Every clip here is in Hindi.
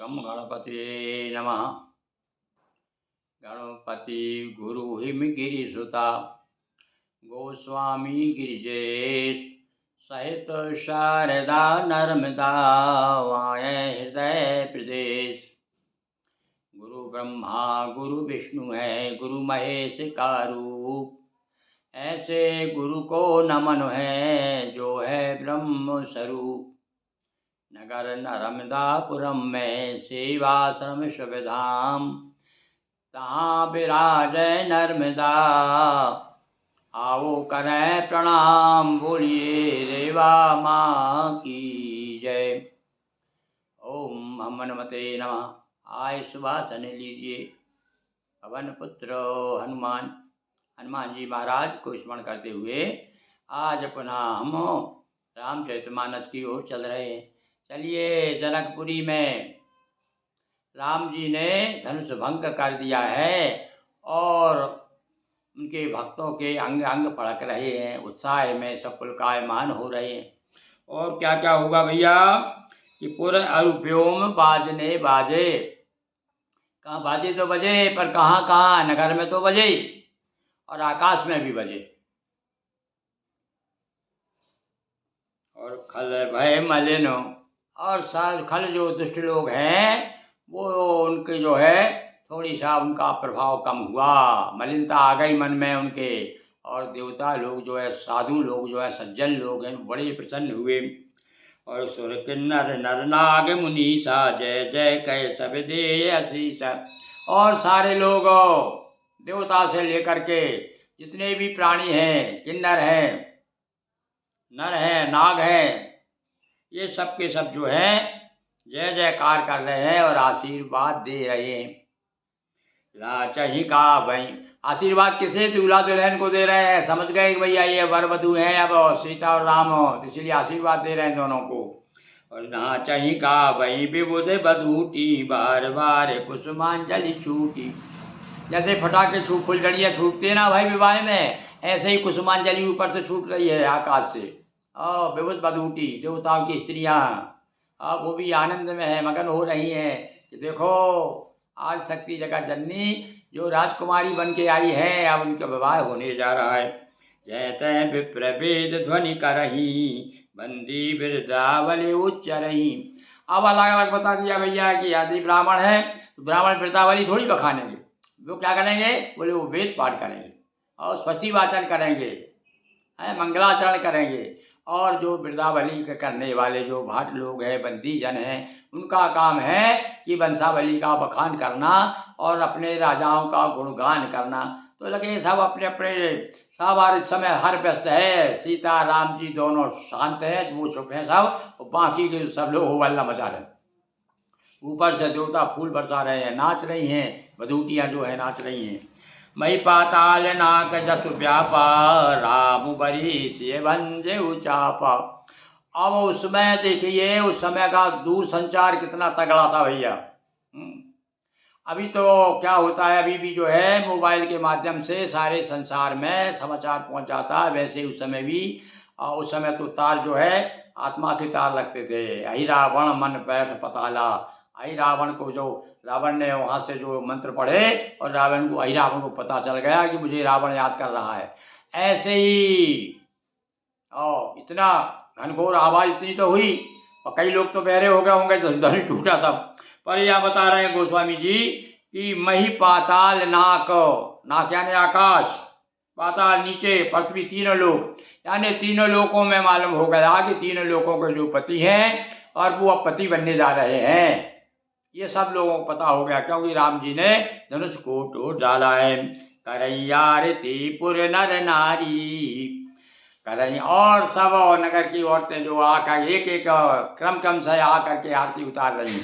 गम गणपते नमः। गणपति गुरु हिम गिरिसुता गोस्वामी गिरिजेश सहित शारदा नर्मदा वाय हृदय प्रदेश। गुरु ब्रह्मा गुरु विष्णु है गुरु महेश का रूप, ऐसे गुरु को नमन है जो है ब्रह्म स्वरूप। नगर नर्मदापुरम में सेवाश्रम शुभधाम, तहाँ विराजय नर्मदा आओ करें प्रणाम। बोलिए रेवा माँ की जय। ओम हम हनुमते नमः। आय सुभाषण लीजिए। पवन पुत्र हनुमान जी महाराज को स्मरण करते हुए आज पुनः हम रामचरितमानस की ओर चल रहे हैं। चलिए, जनकपुरी में राम जी ने धनुष भंग कर दिया है और उनके भक्तों के अंग अंग फड़क रहे हैं, उत्साह में सब पुलकायमान हो रहे हैं। और क्या क्या होगा भैया कि पूर्ण अरुव्योम बाजने बाजे, कहाँ बाजे तो बजे पर कहाँ कहाँ, नगर में तो बजे और आकाश में भी बजे। और खल भय मलिनो, और खल जो दुष्ट लोग हैं वो उनके जो है थोड़ी सा उनका प्रभाव कम हुआ, मलिनता आ गई मन में उनके। और देवता लोग जो है, साधु लोग जो है, सज्जन लोग हैं, बड़े प्रसन्न हुए। और सुर किन्नर नर नाग मुनीसा जय जय कह सब दे आशीष। और सारे लोग देवता से लेकर के जितने भी प्राणी हैं, किन्नर हैं, नर हैं, नाग हैं, ये सब के सब जो है जय जयकार कर रहे हैं और आशीर्वाद दे रहे हैं। लाचही का भाई आशीर्वाद किसे? दूल्हा दुल्हन को दे रहे हैं। समझ गए कि भैया ये वर वधू हैं अब सीता और राम, तो इसलिए आशीर्वाद दे रहे हैं दोनों को। और नाचही का भाई विबुध बधूटी बार बार कुसुमांजलि छूटी। जैसे फटाके फुलझड़ियाँ छूटती है ना भाई विवाह में, ऐसे ही कुसुमांजलि ऊपर से छूट रही है आकाश से। विबुध बधूटी, देवताओं की स्त्रियाँ वो भी आनंद में है, मगन हो रही हैं कि देखो आज शक्ति जगत जननी जो राजकुमारी बन के आई है, अब उनका विवाह होने जा रहा है। जय तय विप्रभेद ध्वनि करही बंदी वृद्धावली उच्चरही। अब अलग अलग बता दिया भैया कि यदि ब्राह्मण है तो ब्राह्मण वृद्धावली थोड़ी बखानेंगे, वो क्या करेंगे? बोले वो वेद पाठ करेंगे और स्वस्ति वाचन करेंगे, मंगलाचरण करेंगे। और जो वृद्धावली करने वाले जो भाट लोग हैं, बंदी जन हैं, उनका काम है कि वंशावली का बखान करना और अपने राजाओं का गुणगान करना। तो लगे सब अपने अपने सब इस समय हर व्यस्त है। सीता राम जी दोनों शांत हैं, वो चुप हैं सब, और बाकी के सब लोग हो हल्ला मचा रहे हैं। ऊपर से देवता फूल बरसा रहे हैं, नाच रही हैं, बधूटियाँ जो है नाच रही हैं। मई पाताल नाक जसु व्यापा राम बरी से भंजे उचापा। अब उसमें देखिए उस समय का दूर संचार कितना तगड़ा था भैया। अभी तो क्या होता है, अभी भी जो है मोबाइल के माध्यम से सारे संसार में समाचार पहुंच जाता है। वैसे उस समय भी उस समय तो तार जो है आत्मा के तार लगते थे। अहि रावण मन पैठ पताला, अहि रावण को जो रावण ने वहाँ से जो मंत्र पढ़े और रावण को अहि रावण को पता चल गया कि मुझे रावण याद कर रहा है। ऐसे ही इतना घनघोर आवाज़ इतनी तो हुई और कई लोग तो बहरे हो गए होंगे, तो धनुष टूटा तब। पर यह बता रहे हैं गोस्वामी जी कि मही पाताल नाक, नाक यानी आकाश, पाताल नीचे, पृथ्वी, तीनों लोक, यानी तीनों लोकों में मालूम हो गया कि तीनों लोकों के जो पति हैं और वो अब पति बनने जा रहे हैं। ये सब लोगों को पता हो गया क्योंकि राम जी ने धनुष को तोड़ डाला है। करैया पुर नर नारी करई, और सब नगर की औरतें जो आकर एक एक क्रम से आकर के आरती उतार रही।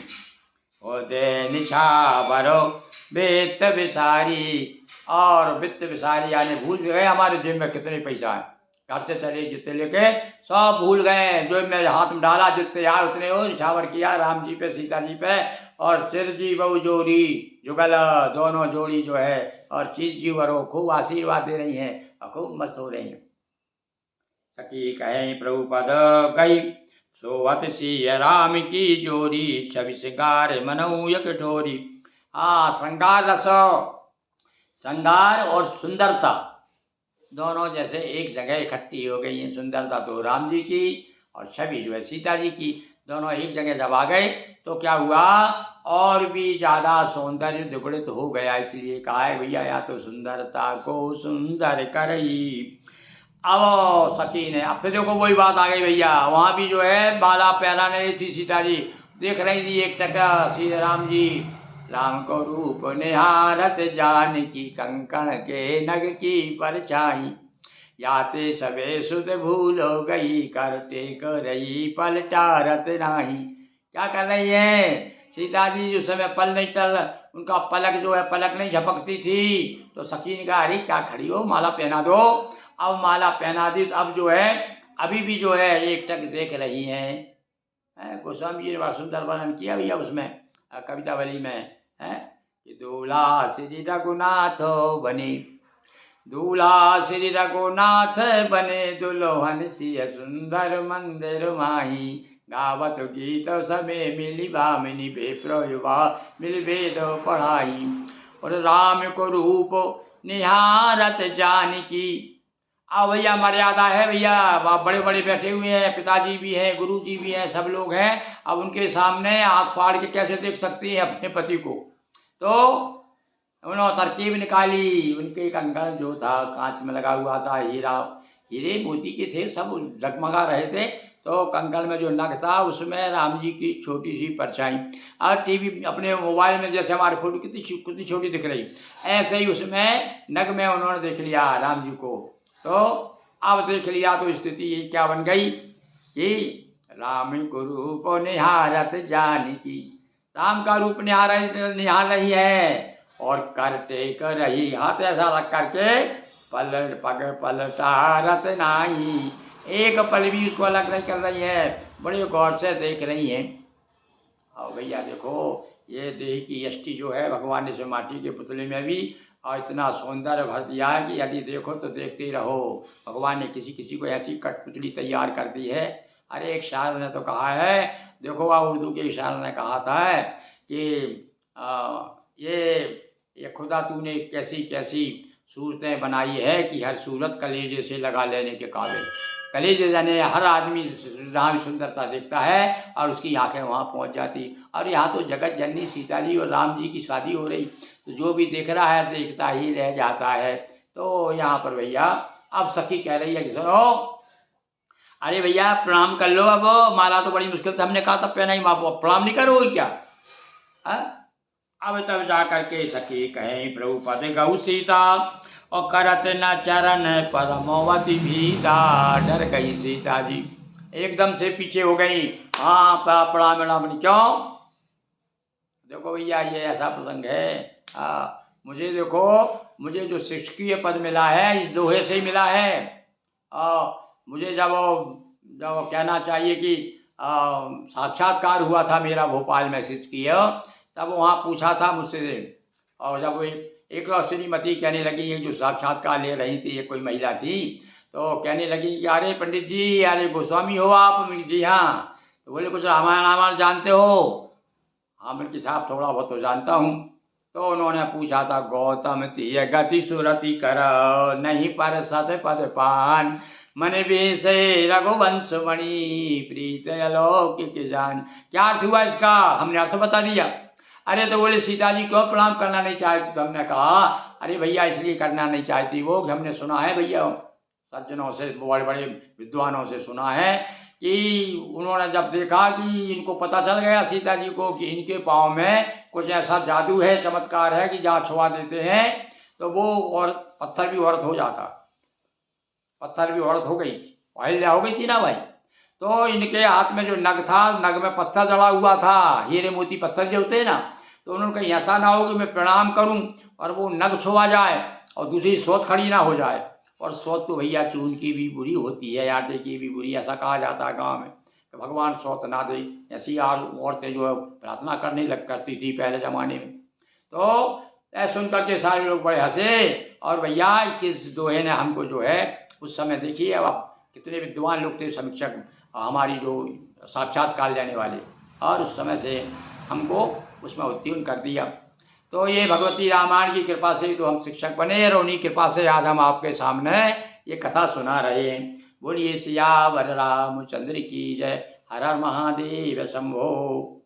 ओ दे निशावरो वित्त विसारी, और वित्त विसारी यानी भूल गए हमारे जेब में कितने पैसा है, घर से चले जितने लेके सब भूल गए, जेब में हाथ में डाला जितने यार उतने हो निशावर किया राम जी पे सीता जी पे। और चिरजी बहु जोड़ी जुगल, दोनों जोड़ी जो है, और चीज जी वरो खूब आशीर्वाद दे रही हैं और खूब मस्त हो रही हैं। सखी कहे प्रभु पद गई सोवत सिय राम की जोरी, छवि श्रृंगार मनऊ एक ठोरी। हाँ, श्रृंगार रस, श्रृंगार और सुंदरता दोनों जैसे एक जगह इकट्ठी हो गई हैं। सुंदरता तो राम जी की और छवि जो है सीता जी की, दोनों एक जगह जब आ गए तो क्या हुआ, और भी ज़्यादा सौंदर्य दुगुणित हो गया। इसलिए कहा है भैया, या तो सुंदरता को सुंदर करई। अब सखी ने, अब फिर देखो वही बात आ गई भैया, वहाँ भी जो है माला पहनाने रही थी सीता जी, देख रही थी एक टका श्री राम जी, राम को रूप निहारत जानकी, कंकण के नग की परछाई। याते सबे सुध भूल हो गई, करते करई पलटारत नाही। क्या कर रही है सीता जी, उस समय पल नहीं चल, उनका पलक जो है पलक नहीं झपकती थी। तो सखी ने कहा, अरे क्या खड़ी हो, माला पहना दो। अब माला पहना दी, तो अब जो है अभी भी जो है एक टक देख रही हैं। गोस्वामी जी ने बड़ा सुंदर वर्णन किया भैया उसमें कवितावली में है कि दूल्हा श्री रघुनाथ बने, दूल्हा श्री रघुनाथ बने, दुल्हन सिय सुंदर मंदिर माही। गावत गीत समय मिली भामिनी, बेप्रयुवा मिल वेद पढ़ाई। और राम को रूप निहारत जानकी। अब भैया मर्यादा है भैया, बड़े बड़े बैठे हुए हैं, पिताजी भी हैं, गुरु जी भी हैं, सब लोग हैं। अब उनके सामने आँख फाड़ के कैसे देख सकती है अपने पति को। तो उन्होंने तरकीब निकाली, उनके कंगन जो था कांच में लगा हुआ था, हीरे मोती के थे, सब जगमगा रहे थे। तो कंगन में जो नग था उसमें राम जी की छोटी सी परछाई। और टीवी अपने मोबाइल में जैसे हमारी फोटो कितनी छोटी दिख रही, ऐसे ही उसमें नग में उन्होंने देख लिया राम जी को। तो अब देख लिया तो स्थिति ये क्या बन गई कि राम को रूप निहारत जानकी, राम का रूप निहार रही है और करते कर रही, हाथ ऐसा रख करके पलट पग पलटारत नाही, एक पल भी उसको अलग नहीं कर रही है, बड़े गौर से देख रही हैं। और भैया देखो, ये देह की यष्टि जो है भगवान ने इसे माटी के पुतले में भी और इतना सौंदर्य भर दिया है कि यदि देखो तो देखते ही रहो। भगवान ने किसी किसी को ऐसी कठपुतली तैयार कर दी है। अरे एक शायर ने तो कहा है, देखो वह उर्दू के शायर ने कहा था कि ये खुदा तूने कैसी कैसी सूरतें बनाई है कि हर सूरत कलेजे से लगा लेने के काबिल। कलेजे यानी हर आदमी जहाँ भी सुंदरता देखता है और उसकी आंखें वहाँ पहुँच जाती। और यहाँ तो जगत जननी सीता जी और राम जी की शादी हो रही, तो जो भी देख रहा है देखता ही रह जाता है। तो यहाँ पर भैया अब सखी कह रही है कि सुनो, अरे भैया प्रणाम कर लो, अब माला तो बड़ी मुश्किल से हमने कहा था पहना ही, प्रणाम नहीं करोगे क्या? अब तब जा करके सखी कहें, प्रभु पद गौ सीता और करत न चरण परमवती भीता। डर गई सीता जी, एकदम से पीछे हो गई। हाँ प्रणाम मैडम, क्यों? देखो भैया ये ऐसा प्रसंग है, मुझे देखो, मुझे जो शिक्षकीय पद मिला है इस दोहे से ही मिला है। मुझे जब कहना चाहिए कि साक्षात्कार हुआ था मेरा भोपाल में शिक्षकीय, तब वहाँ पूछा था मुझसे, और जब एक श्रीमती कहने लगी, ये जो साक्षात्कार ले रही थी, ये कोई महिला थी, तो कहने लगी कि अरे पंडित जी, अरे गोस्वामी हो आप? जी हाँ। तो बोले कुछ रामायण रामायण जानते हो? हाँ बल्कि साहब थोड़ा बहुत तो जानता हूँ। तो उन्होंने पूछा था, गौतम तीय गति सुरति कर, नहीं पर सद पद पान, मन भी से रघुवंश मणि, प्रीत अलौकिक जान। क्या अर्थ हुआ इसका? हमने अर्थ बता दिया। अरे तो बोले सीता जी क्यों प्रणाम करना नहीं चाहती? तो हमने कहा, अरे भैया इसलिए करना नहीं चाहती वो कि हमने सुना है भैया, सज्जनों से, बड़े बड़े विद्वानों से सुना है कि उन्होंने जब देखा कि इनको पता चल गया सीता जी को कि इनके पाँव में कुछ ऐसा जादू है, चमत्कार है कि जहाँ छुआ देते हैं तो वो और पत्थर भी औरत हो जाता, पत्थर भी औरत हो गई, अहिल्या हो गई थी ना भाई। तो इनके हाथ में जो नग था, नग में पत्थर जड़ा हुआ था, हीरे मोती पत्थर जो होते हैं ना। तो उन्होंने कहा ऐसा ना हो कि मैं प्रणाम करूं और वो नग छुआ जाए और दूसरी सोत खड़ी ना हो जाए। और सोत तो भैया चून की भी बुरी होती है, आटे की भी बुरी, ऐसा कहा जाता है गाँव में कि भगवान सोत ना दे। ऐसी औरतें जो है प्रार्थना करने लग करती थी पहले ज़माने में। तो ऐसा सुन करके सारे लोग बड़े हंसे। और भैया किस दोहे ने हमको जो है उस समय देखिए, अब कितने विद्वान लोग थे, समीक्षक, हमारी जो साक्षात्कार लेने वाले, और उस समय से हमको उसमें उत्तीर्ण कर दिया। तो ये भगवती रामायण की कृपा से तो हम शिक्षक बने, और उन्हीं कृपा से आज हम आपके सामने ये कथा सुना रहे हैं। बोलिए सियावर रामचंद्र की जय। हर हर महादेव शंभो।